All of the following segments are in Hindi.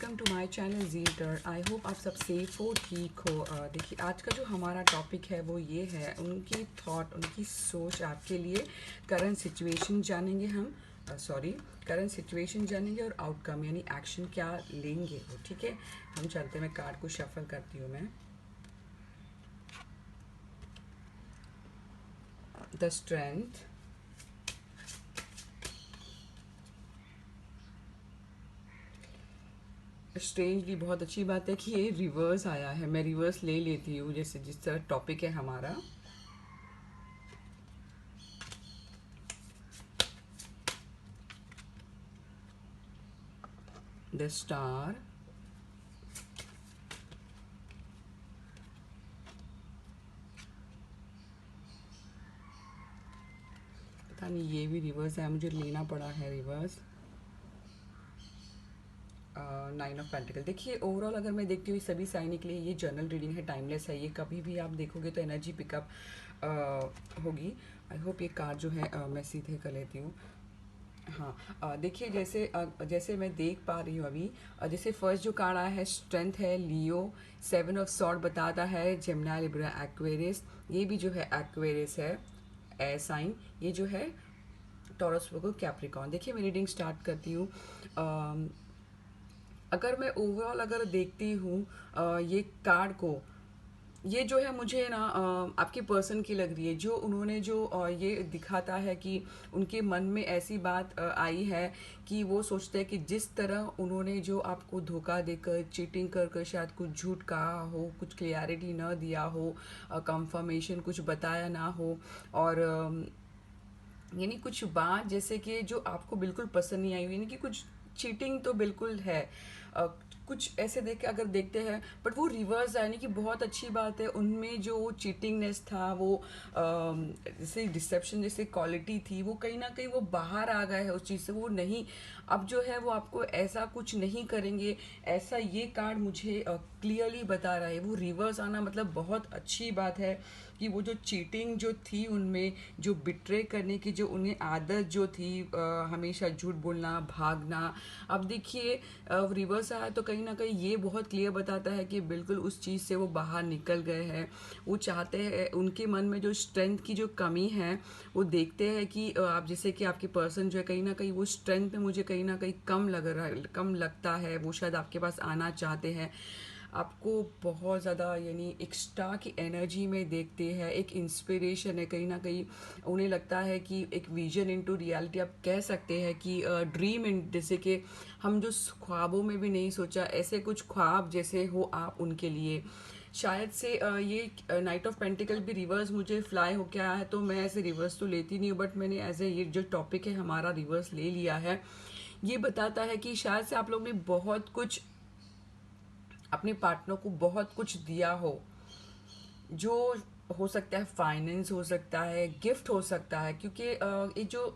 वेलकम टू माय चैनल जीटर। आई होप आप सब सेफ हो, ठीक हो। देखिए, आज का जो हमारा टॉपिक है वो ये है, उनकी थॉट, उनकी सोच आपके लिए। करंट सिचुएशन जानेंगे हम, करंट सिचुएशन जानेंगे और आउटकम यानी एक्शन क्या लेंगे वो, ठीक है। हम चलते हैं, मैं कार्ड को शफल करती हूँ मैं। द स्ट्रेंथ, स्ट्रेंजली बहुत अच्छी बात है कि ये रिवर्स आया है। मैं रिवर्स ले लेती हूँ, जैसे जिस तरह टॉपिक है हमारा। द स्टार, पता नहीं ये भी रिवर्स है, मुझे लेना पड़ा है रिवर्स। Nine of pentacles. देखिए, ओवरऑल अगर मैं देखती हूँ सभी साइनिक के लिए ये जर्नल रीडिंग है, टाइमलेस है। ये कभी भी आप देखोगे तो एनर्जी पिकअप होगी। आई होप ये कार्ड जो है मैं सीधे कर लेती हूँ। हाँ, देखिए, जैसे मैं देख पा रही हूँ अभी, जैसे फर्स्ट जो कार्ड आया है स्ट्रेंथ है, लियो। सेवन ऑफ सॉर्ड बताता है जेमिनी, लिब्रा, एक्वेरियस। ये भी जो है एक्वेरियस है, एयर साइन। ये जो है टॉरस, वर्गो, कैप्रिकॉर्न। देखिए, मैं रीडिंग स्टार्ट करती हूँ। अगर मैं ओवरऑल अगर देखती हूँ ये कार्ड को, ये जो है मुझे ना आपके पर्सन की लग रही है, जो उन्होंने जो ये दिखाता है कि उनके मन में ऐसी बात आई है कि वो सोचते हैं कि जिस तरह उन्होंने जो आपको धोखा देकर, चीटिंग कर कर शायद कुछ झूठ कहा हो, कुछ क्लियरिटी ना दिया हो, कंफर्मेशन कुछ बताया ना हो, और यानी कुछ बात जैसे कि जो आपको बिल्कुल पसंद नहीं आई हुई, यानी कि कुछ चीटिंग तो बिल्कुल है। अ, कुछ ऐसे देख के अगर देखते हैं, बट वो रिवर्स यानी कि बहुत अच्छी बात है। उनमें जो चीटिंगनेस था, वो जैसे डिसेप्शन जैसे क्वालिटी थी, वो कहीं ना कहीं वो बाहर आ गया है उस चीज़ से। वो नहीं, अब जो है वो आपको ऐसा कुछ नहीं करेंगे, ऐसा ये कार्ड मुझे क्लियरली बता रहा है। वो रिवर्स आना मतलब बहुत अच्छी बात है कि वो जो चीटिंग जो थी उनमें, जो बिट्रे करने की जो उन्हें आदत जो थी, हमेशा झूठ बोलना, भागना, अब देखिए रिवर्स आया तो कहीं ना कहीं ये बहुत क्लियर बताता है कि बिल्कुल उस चीज़ से वो बाहर निकल गए हैं। वो चाहते हैं, उनके मन में जो स्ट्रेंथ की जो कमी है, वो देखते हैं कि आप जैसे कि आपके पर्सन जो है कहीं ना कहीं वो स्ट्रेंथ में मुझे कहीं ना कहीं कम लग रहा है, कम लगता है। वो शायद आपके पास आना चाहते हैं, आपको बहुत ज़्यादा यानी एक स्टार की एनर्जी में देखते हैं, एक इंस्पिरेशन है कहीं ना कहीं। उन्हें लगता है कि एक विजन इनटू रियलिटी आप कह सकते हैं कि ड्रीम इन, जैसे कि हम जो ख्वाबों में भी नहीं सोचा, ऐसे कुछ ख्वाब जैसे हो आप उनके लिए। शायद से ये नाइट ऑफ पेंटिकल भी रिवर्स मुझे फ्लाई होके आया है, तो मैं ऐसे रिवर्स तो लेती नहीं हूँ, बट मैंने एज ए ये जो टॉपिक है हमारा रिवर्स ले लिया है। ये बताता है कि शायद से आप लोग ने बहुत कुछ अपने पार्टनर को बहुत कुछ दिया हो, जो हो सकता है फाइनेंस, हो सकता है गिफ्ट, हो सकता है, क्योंकि ये जो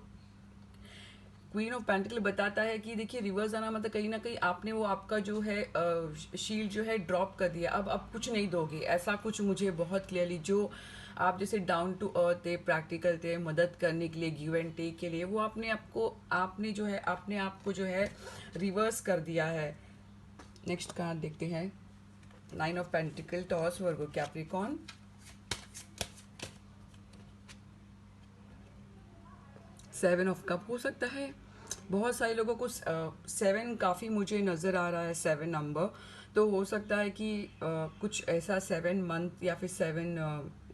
क्वीन ऑफ पेंटिकल बताता है कि देखिए रिवर्स आना मतलब कहीं ना कहीं आपने वो आपका जो है शील्ड जो है ड्रॉप कर दिया, अब कुछ नहीं दोगे, ऐसा कुछ मुझे बहुत क्लियरली। जो आप जैसे डाउन टू अर्थ थे, प्रैक्टिकल थे, मदद करने के लिए, गिव एंड टेक के लिए, वो आपने जो है अपने आप को जो है रिवर्स कर दिया है। नेक्स्ट कार्ड देखते हैं, nine of pentacle, toss, Virgo, Capricorn. Seven of cup हो सकता है बहुत सारे लोगों को। सेवन काफ़ी मुझे नज़र आ रहा है, सेवन नंबर। तो हो सकता है कि कुछ ऐसा 7 मंथ या फिर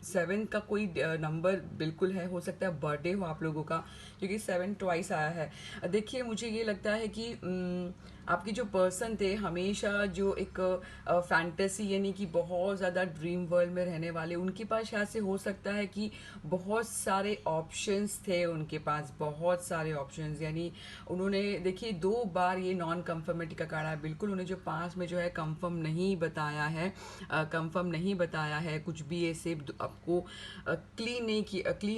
सेवन का कोई नंबर बिल्कुल है। हो सकता है बर्थडे हो आप लोगों का, क्योंकि सेवन ट्वाइस आया है। देखिए, मुझे ये लगता है कि आपके जो पर्सन थे हमेशा जो एक फैंटेसी यानी कि बहुत ज़्यादा ड्रीम वर्ल्ड में रहने वाले, उनके पास शायद से हो सकता है कि बहुत सारे ऑप्शंस थे उनके पास, बहुत सारे ऑप्शंस। यानी उन्होंने देखिए 2 बार ये नॉन कंफर्मिटी का कार्ड है, बिल्कुल उन्हें जो पास में जो है कंफर्म नहीं बताया है, कुछ भी ऐसे आपको क्लीन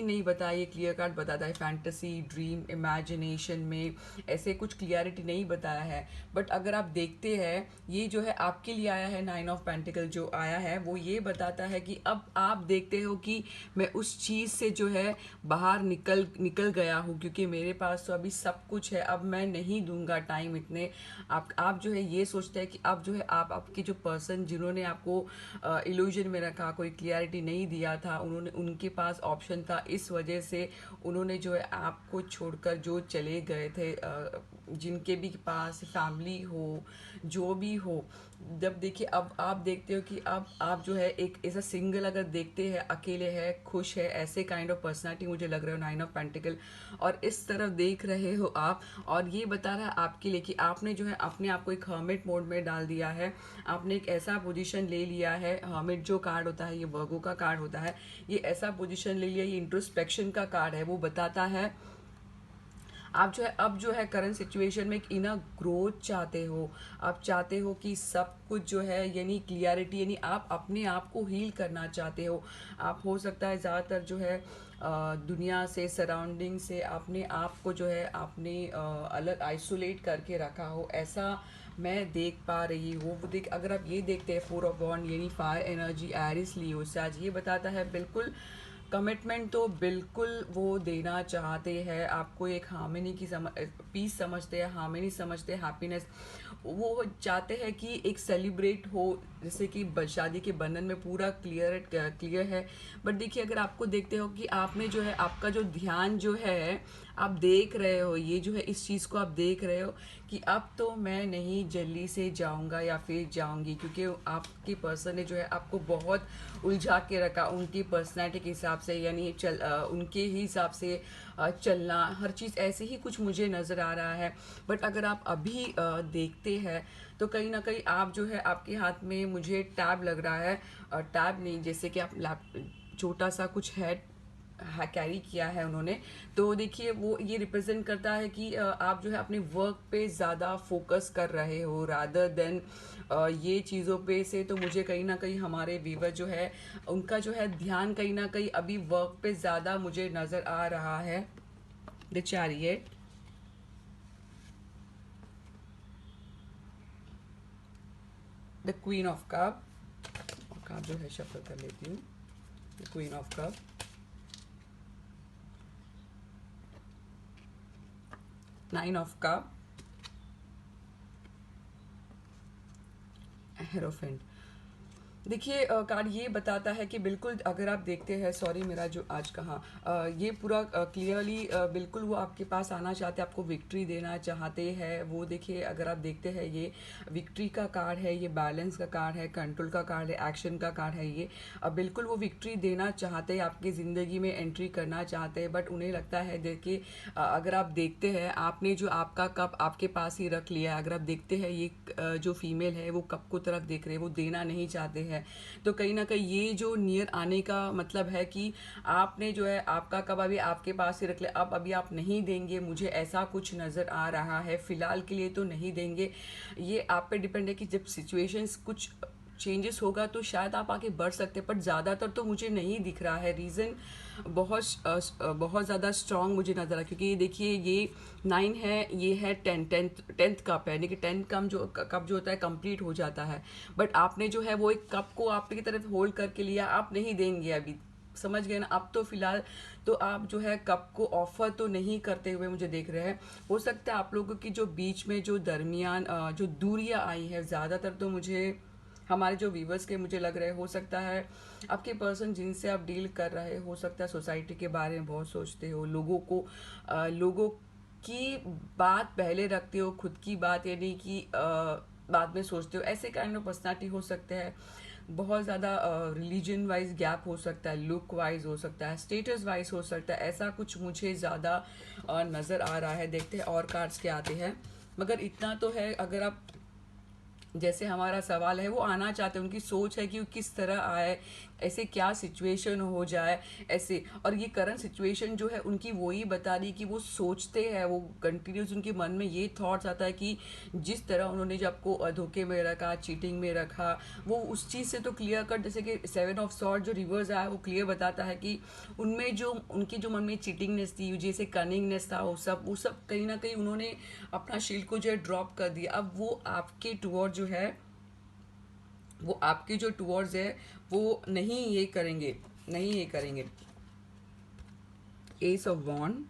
नहीं बताया। ये क्लियर कार्ड बताता है फैंटेसी, ड्रीम, इमेजिनेशन में ऐसे कुछ क्लियरिटी नहीं बताया है। बट अगर आप देखते हैं ये जो है आपके लिए आया है, 9 ऑफ पेंटिकल जो आया है वो ये बताता है कि अब आप देखते हो कि मैं उस चीज़ से जो है बाहर निकल गया हूँ, क्योंकि मेरे पास तो अभी सब कुछ है, अब मैं नहीं दूंगा टाइम इतने। आप जो है ये सोचते हैं कि अब जो है आप आपके जो पर्सन जिन्होंने आपको इल्यूजन में रखा, कोई क्लियरिटी नहीं दिया था, उनके पास ऑप्शन था, इस वजह से उन्होंने जो है आपको छोड़कर जो चले गए थे। जिनके भी पास फैमिली हो, जो भी हो, जब देखिए अब आप देखते हो कि अब आप जो है एक ऐसा सिंगल अगर देखते हैं, अकेले है, खुश है, ऐसे काइंड ऑफ पर्सनालिटी मुझे लग रहे हो 9 ऑफ पेंटिकल, और इस तरफ देख रहे हो आप। और ये बता रहा है आपके लिए कि आपने जो है अपने आप को एक हर्मिट मोड में डाल दिया है। आपने एक ऐसा पोजीशन ले लिया है, हर्मिट जो कार्ड होता है ये वर्गो का कार्ड होता है, ये ऐसा पोजीशन ले लिया, ये इंट्रोस्पेक्शन का कार्ड है। वो बताता है आप जो है अब जो है करंट सिचुएशन में एक इनर ग्रोथ चाहते हो। आप चाहते हो कि सब कुछ जो है यानी क्लियरिटी, यानी आप अपने आप को हील करना चाहते हो। आप हो सकता है ज़्यादातर जो है दुनिया से, सराउंडिंग से अपने आप को जो है आपने अलग आइसोलेट करके रखा हो, ऐसा मैं देख पा रही हूँ। वो देख अगर आप ये देखते हैं 4 ऑफ वॉन्ड यानी फायर एनर्जी, एरिस, लियो, आज ये बताता है बिल्कुल कमिटमेंट तो बिल्कुल वो देना चाहते हैं आपको, एक हार्मनी की पीस समझते हैं, हार्मनी समझते हैं, हैप्पीनेस वो चाहते हैं कि एक सेलिब्रेट हो, जैसे कि शादी के बंधन में पूरा क्लियर है। बट देखिए अगर आपको देखते हो कि आपने जो है आपका जो ध्यान जो है आप देख रहे हो, ये जो है इस चीज़ को आप देख रहे हो कि अब तो मैं नहीं जल्दी से जाऊंगा या फिर जाऊंगी, क्योंकि आपकी पर्सन ने जो है आपको बहुत उलझा के रखा उनकी पर्सनैलिटी के हिसाब से, यानी उनके ही हिसाब से चलना, हर चीज़ ऐसे ही कुछ मुझे नज़र आ रहा है। बट अगर आप अभी देखते हैं तो कहीं ना कहीं आप जो है आपके हाथ में मुझे टैब लग रहा है, टैब नहीं, जैसे कि आप छोटा सा कुछ है कैरी किया है उन्होंने। तो देखिए वो ये रिप्रेजेंट करता है कि आप जो है अपने वर्क पे ज़्यादा फोकस कर रहे हो रादर देन ये चीज़ों पे से। तो मुझे कहीं ना कहीं हमारे व्यूवर जो है उनका जो है ध्यान कहीं ना कहीं अभी वर्क पे ज़्यादा मुझे नज़र आ रहा है। The chariot, the queen of cup, cup जो है शफल कर लेती हूँ, the queen of cup, 9 of cup, hierophant. देखिए कार्ड ये बताता है कि बिल्कुल अगर आप देखते हैं, सॉरी मेरा जो आज कहा ये पूरा क्लियरली बिल्कुल वो आपके पास आना चाहते हैं, आपको विक्ट्री देना चाहते हैं। वो देखिए अगर आप देखते हैं ये विक्ट्री का कार्ड है, ये बैलेंस का कार्ड है, कंट्रोल का कार्ड है, एक्शन का कार्ड है। ये बिल्कुल वो विक्ट्री देना चाहते हैं, आपकी ज़िंदगी में एंट्री करना चाहते हैं। बट उन्हें लगता है देखिए अगर आप देखते हैं आपने जो आपका कप आपके पास ही रख लिया है। अगर आप देखते हैं ये जो फीमेल है वो कप को तरफ देख रहे हैं, वो देना नहीं चाहते हैं। तो कहीं ना कहीं ये जो नियर आने का मतलब है कि आपने जो है आपका कब अभी आपके पास ही रख ले, अब अभी आप नहीं देंगे, मुझे ऐसा कुछ नज़र आ रहा है। फिलहाल के लिए तो नहीं देंगे, ये आप पे डिपेंड है कि जब सिचुएशंस कुछ चेंजेस होगा तो शायद आप आगे बढ़ सकते हैं। बट ज़्यादातर तो मुझे नहीं दिख रहा है, रीज़न बहुत ज़्यादा स्ट्रांग मुझे नज़र आ, क्योंकि देखिए ये 9 है, ये है 10th कप है, यानी कि 10 कप जो होता है कंप्लीट हो जाता है। बट आपने जो है वो एक कप को आपकी तरफ होल्ड करके लिया, आप नहीं देंगे अभी, समझ गए ना। अब तो फिलहाल तो आप जो है कप को ऑफर तो नहीं करते हुए मुझे देख रहे हैं। हो सकता है आप लोगों की जो बीच में जो दरमियान जो दूरियां आई है, ज़्यादातर तो मुझे हमारे जो व्यूवर्स के मुझे लग रहे हो सकता है आपके पर्सन जिनसे आप डील कर रहे हो सकता है सोसाइटी के बारे में बहुत सोचते हो, लोगों की बात पहले रखते हो, खुद की बात यानी कि बाद में सोचते हो, ऐसे काइंड ऑफ पर्सनालिटी हो सकते हैं। बहुत ज़्यादा रिलीजन वाइज गैप हो सकता है, लुक वाइज हो सकता है, स्टेटस वाइज हो सकता है, ऐसा कुछ मुझे ज़्यादा नज़र आ रहा है। देखते हैं और कार्ड्स क्या आते हैं। मगर इतना तो है, अगर आप जैसे हमारा सवाल है वो आना चाहते हैं, उनकी सोच है कि वो किस तरह आए, ऐसे क्या सिचुएशन हो जाए ऐसे। और ये करंट सिचुएशन जो है उनकी वही बता रही कि वो सोचते हैं, वो कंटिन्यूस उनके मन में ये थॉट्स आता है कि जिस तरह उन्होंने जो आपको धोखे में रखा, चीटिंग में रखा, वो उस चीज़ से तो क्लियर कट, जैसे कि 7 ऑफ सॉर्ड जो रिवर्स आया वो क्लियर बताता है कि उनमें जो उनके जो मन में चीटिंगनेस थी, जैसे कनिंगनेस था, वो सब कहीं ना कहीं उन्होंने अपना शील्ड को जो है ड्रॉप कर दिया। अब वो आपके टुवर्ड जो है, वो आपके जो टुवर्ड्स है वो नहीं ये करेंगे, नहीं ये करेंगे। Ace of wands,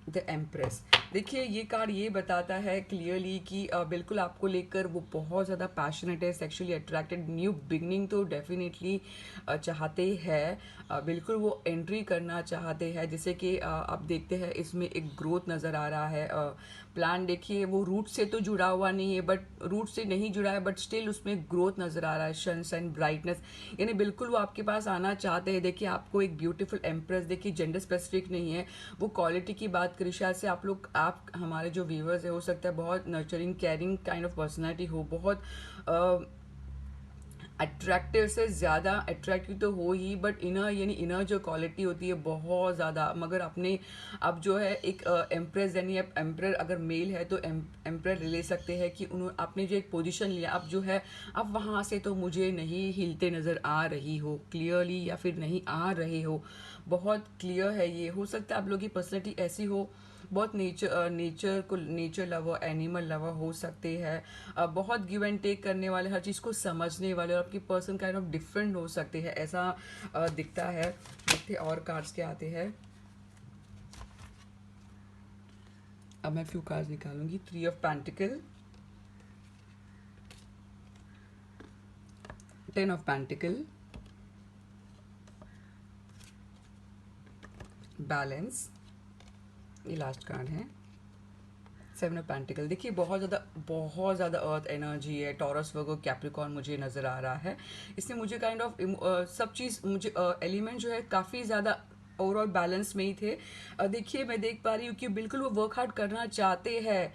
the empress. देखिए ये कार्ड ये बताता है क्लियरली कि बिल्कुल आपको लेकर वो बहुत ज़्यादा पैशनेट है, सेक्सुअली अट्रैक्टेड, न्यू बिगनिंग तो डेफिनेटली चाहते हैं, बिल्कुल वो एंट्री करना चाहते हैं। जैसे कि आप देखते हैं इसमें एक ग्रोथ नज़र आ रहा है। प्लान देखिए वो रूट से तो जुड़ा हुआ नहीं है, बट रूट से नहीं जुड़ा है, बट स्टिल उसमें ग्रोथ नज़र आ रहा है, सनशाइन, ब्राइटनेस, यानी बिल्कुल वो आपके पास आना चाहते हैं। देखिए आपको एक ब्यूटीफुल एम्प्रेस, देखिए जेंडर स्पेसिफिक नहीं है, वो क्वालिटी की बात करी, शायद से आप लोग, आप हमारे जो व्यूअर्स है, हो सकता है बहुत nurturing, caring kind of personality हो, बहुत अट्रैक्टिव से ज़्यादा अट्रैक्टिव तो हो ही, बट इनर यानी इनर जो क्वालिटी होती है बहुत ज़्यादा। मगर अपने अब जो है एक एम्प्रेस यानी अब एम्प्रेयर अगर मेल है तो एम्प्रेयर ले सकते हैं कि उन्होंने आपने जो एक पोजीशन लिया, अब जो है अब वहाँ से तो मुझे नहीं हिलते नज़र आ रही हो क्लियरली, या फिर नहीं आ रहे हो, बहुत क्लियर है। ये हो सकता है आप लोगों की पर्सनैलिटी ऐसी हो, बहुत नेचर लवर, एनिमल लवर हो सकते हैं, बहुत गिव एंड टेक करने वाले, हर चीज़ को समझने वाले, और आपकी पर्सन काइंड ऑफ डिफरेंट हो सकते हैं, ऐसा दिखता है। देखते और कार्ड्स के आते हैं। अब मैं फ्यू कार्ड्स निकालूंगी। 3 of pentacles, 10 of pentacles, balance, ये लास्ट कार्ड है 7 ऑफ पेंटिकल। देखिए बहुत ज़्यादा अर्थ एनर्जी है, टॉरस, वर्गो, कैप्रिकॉर्न मुझे नज़र आ रहा है। इसमें मुझे काइंड ऑफ सब चीज़, मुझे एलिमेंट जो है काफ़ी ज़्यादा ओवरऑल बैलेंस में ही थे। देखिए मैं देख पा रही हूँ कि बिल्कुल वो वर्क हार्ड करना चाहते हैं,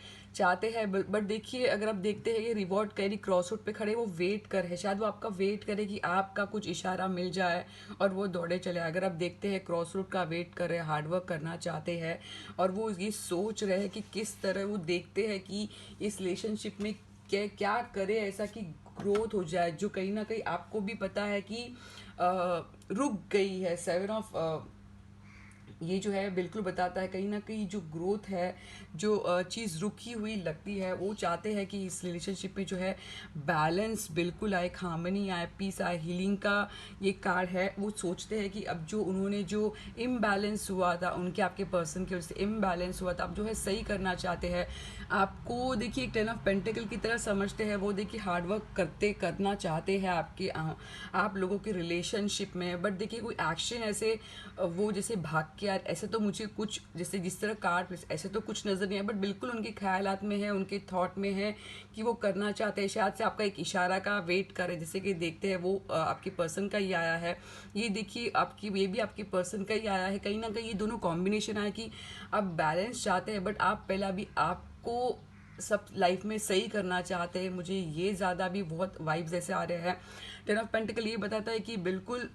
बट देखिए अगर आप देखते हैं ये रिवॉर्ड करी क्रॉस रोड पे खड़े, वो वेट कर है, शायद वो आपका वेट करे कि आपका कुछ इशारा मिल जाए और वो दौड़े चले। अगर आप देखते हैं क्रॉस रोड का वेट कर रहे हैं, हार्डवर्क करना चाहते हैं, और वो ये सोच रहे हैं कि किस तरह वो देखते हैं कि इस रिलेशनशिप में क्या क्या करे ऐसा कि ग्रोथ हो जाए, जो कहीं ना कहीं आपको भी पता है कि रुक गई है। 7 ऑफ ये जो है बिल्कुल बताता है कहीं ना कहीं जो ग्रोथ है, जो चीज़ रुकी हुई लगती है, वो चाहते हैं कि इस रिलेशनशिप में जो है बैलेंस बिल्कुल आए, हार्मनी आए, पीस आए, हीलिंग का ये कार्ड है। वो सोचते हैं कि अब जो उन्होंने जो इम्बैलेंस हुआ था, उनके आपके पर्सन की वजह से इम्बैलेंस हुआ था, अब जो है सही करना चाहते हैं। आपको देखिए एक 10 ऑफ पेंटिकल की तरह समझते हैं वो, देखिए हार्डवर्क करना चाहते हैं आपके आप लोगों के रिलेशनशिप में, बट देखिए कोई एक्शन ऐसे वो जैसे भाग के यार ऐसे तो मुझे कुछ, जैसे जिस तरह कार्ड ऐसे तो कुछ नज़र नहीं है, बट बिल्कुल उनके ख्यालात में है, उनके थॉट में है कि वो करना चाहते हैं, शायद से आपका एक इशारा का वेट करे। जैसे कि देखते हैं वो आपके पर्सन का ही आया है, ये देखिए आपकी, ये भी आपके पर्सन का ही आया है। कहीं ना कहीं ये दोनों कॉम्बिनेशन आया कि आप बैलेंस चाहते हैं, बट आप पहला भी आपको सब लाइफ में सही करना चाहते हैं। मुझे ये ज़्यादा भी बहुत वाइब्स ऐसे आ रहे हैं। 10 ऑफ पेंटिकल ये बताता है कि बिल्कुल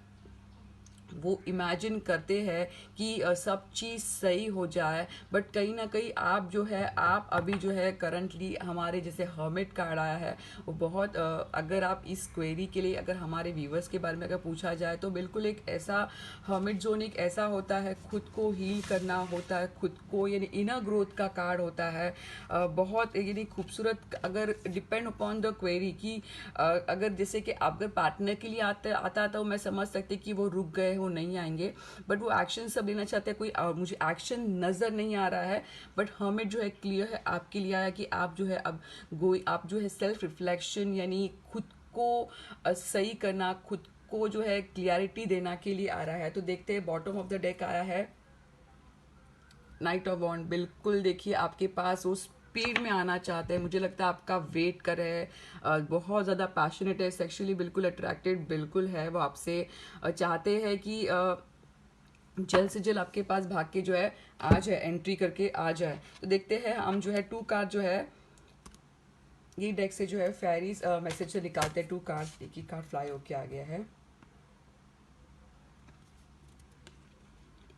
वो इमेजिन करते हैं कि सब चीज़ सही हो जाए, बट कहीं ना कहीं आप जो है, आप अभी जो है करंटली हमारे जैसे हर्मिट कार्ड आया है, वो बहुत अगर आप इस क्वेरी के लिए अगर हमारे व्यूवर्स के बारे में अगर पूछा जाए तो बिल्कुल एक ऐसा हर्मिट जोन एक ऐसा होता है, खुद को हील करना होता है, खुद को यानी इनर ग्रोथ का कार्ड होता है। बहुत यानी खूबसूरत, अगर डिपेंड अपॉन द क्वेरी कि अगर जैसे कि अगर पार्टनर के लिए आता तो मैं समझ सकती कि वो रुक गए, वो नहीं आएंगे, बट वो एक्शन सब लेना चाहते हैं। कोई मुझे एक्शन नज़र नहीं आ रहा है, बट हमें जो है क्लियर है आपके लिए आया कि आप जो है अब आप जो है सेल्फ रिफ्लेक्शन यानी खुद को सही करना, खुद को जो है क्लियरिटी देना के लिए आ रहा है। तो देखते हैं बॉटम ऑफ द डेक आया है नाइट ऑफ वॉन्ड। बिल्कुल देखिए आपके पास वो स्पीड में आना चाहते हैं, मुझे लगता है आपका वेट कर रहे हैं, बहुत ज़्यादा पैशनेट है, सेक्सुअली बिल्कुल अट्रैक्टेड बिल्कुल है वो आपसे, चाहते हैं कि जल्द से जल्द आपके पास भाग के जो है आ जाए, एंट्री करके आ जाए। तो देखते हैं हम जो है 2 कार्ड जो है ये डेक से जो है फेरीज मैसेज से निकालते हैं 2 कार्ड। देखिए कार्ड फ्लाई होके आ गया है,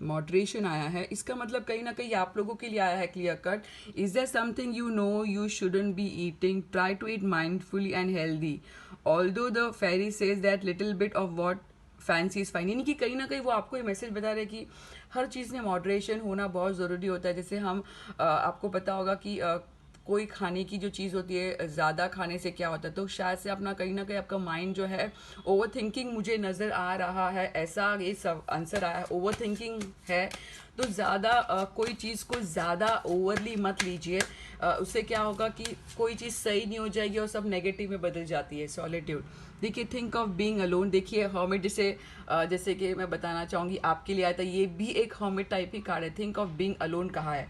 मॉडरेशन आया है। इसका मतलब कहीं ना कहीं आप लोगों के लिए आया है clear cut. Is there something you know you shouldn't be eating, try to eat mindfully and healthy, although the fairy says that little bit of what fancy is fine. यानी कि कहीं ना कहीं वो आपको ये मैसेज बता रहे हैं कि हर चीज़ में मॉडरेशन होना बहुत ज़रूरी होता है। जैसे हम आपको पता होगा कि कोई खाने की जो चीज़ होती है ज़्यादा खाने से क्या होता है, तो शायद से अपना कहीं ना कहीं आपका माइंड जो है ओवर थिंकिंग मुझे नज़र आ रहा है, ऐसा ये सब आंसर आया है, ओवर थिंकिंग है। तो ज़्यादा कोई चीज़ को ज़्यादा ओवरली मत लीजिए, उससे क्या होगा कि कोई चीज़ सही नहीं हो जाएगी और सब नेगेटिव में बदल जाती है। सॉलिट्यूड, देखिए थिंक ऑफ बीइंग अलोन। देखिए हर्मिट, जैसे कि मैं बताना चाहूँगी आपके लिए आया था, ये भी एक हर्मिट टाइप ही कार्ड है। थिंक ऑफ बीइंग अलोन कहा है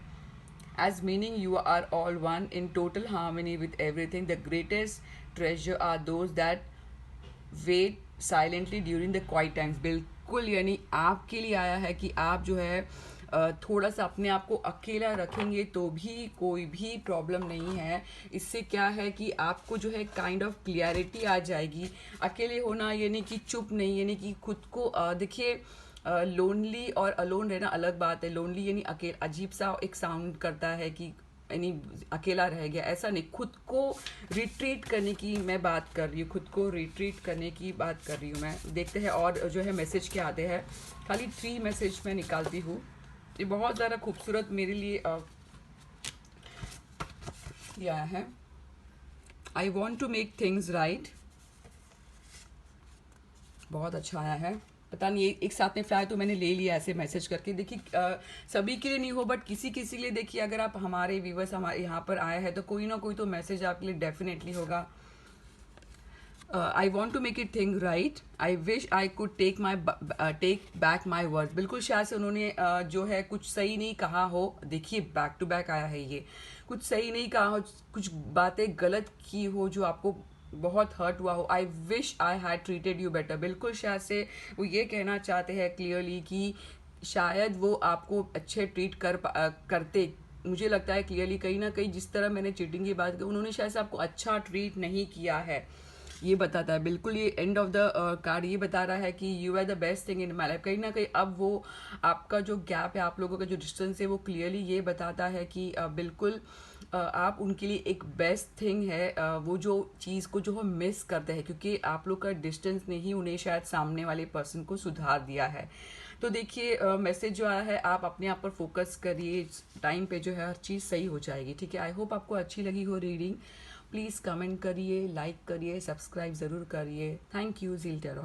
as meaning you are all one in total harmony with everything. The greatest treasure are those that wait silently during the quiet times. बिल्कुल, यानी आपके लिए आया है कि आप जो है थोड़ा सा अपने आप को अकेला रखेंगे तो भी कोई भी प्रॉब्लम नहीं है। इससे क्या है कि आपको जो है काइंड ऑफ क्लियरिटी आ जाएगी। अकेले होना यानी कि चुप नहीं, यानी कि खुद को देखिए लोनली और अलोन रहना अलग बात है। लोनली यानी अकेला, अजीब सा एक साउंड करता है कि यानी अकेला रह गया, ऐसा नहीं। खुद को रिट्रीट करने की मैं बात कर रही हूँ, खुद को रिट्रीट करने की बात कर रही हूँ मैं। देखते हैं और जो है मैसेज क्या आते हैं। खाली 3 मैसेज मैं निकालती हूँ। ये बहुत ज़्यादा खूबसूरत मेरे लिए ये आया है। I want to make things right, बहुत अच्छा आया है। पता नहीं एक साथ में फ्लाई तो मैंने ले लिया ऐसे मैसेज करके। देखिए सभी के लिए नहीं हो बट किसी किसी के लिए। देखिए अगर आप हमारे व्यूवर्स हमारे यहाँ पर आए हैं तो कोई ना कोई तो मैसेज आपके लिए डेफिनेटली होगा। I want to make it thing right, I wish I could take back my word. बिल्कुल शायद से उन्होंने जो है कुछ सही नहीं कहा हो। देखिए बैक टू बैक आया है, ये कुछ सही नहीं कहा हो, कुछ बातें गलत की हो जो आपको बहुत हर्ट हुआ हो। आई wish I had treated you better. बिल्कुल शायद से वो ये कहना चाहते हैं क्लियरली कि शायद वो आपको अच्छे ट्रीट करते। मुझे लगता है क्लियरली कहीं ना कहीं जिस तरह मैंने चीटिंग की बात की, उन्होंने शायद से आपको अच्छा ट्रीट नहीं किया है, ये बताता है। बिल्कुल ये एंड ऑफ द कार्ड ये बता रहा है कि you are the best thing in my life. कहीं ना कहीं अब वो आपका जो गैप है, आप लोगों का जो डिस्टेंस है, वो क्लियरली ये बताता है कि बिल्कुल आप उनके लिए एक बेस्ट थिंग है। वो जो चीज़ को जो हम मिस करते हैं, क्योंकि आप लोग का डिस्टेंस ने ही उन्हें शायद सामने वाले पर्सन को सुधार दिया है। तो देखिए मैसेज जो आया है, आप अपने आप पर फोकस करिए, टाइम पे जो है हर चीज़ सही हो जाएगी। ठीक है, आई होप आपको अच्छी लगी हो रीडिंग। प्लीज़ कमेंट करिए, लाइक करिए, सब्सक्राइब ज़रूर करिए। Thank you zeal tarot.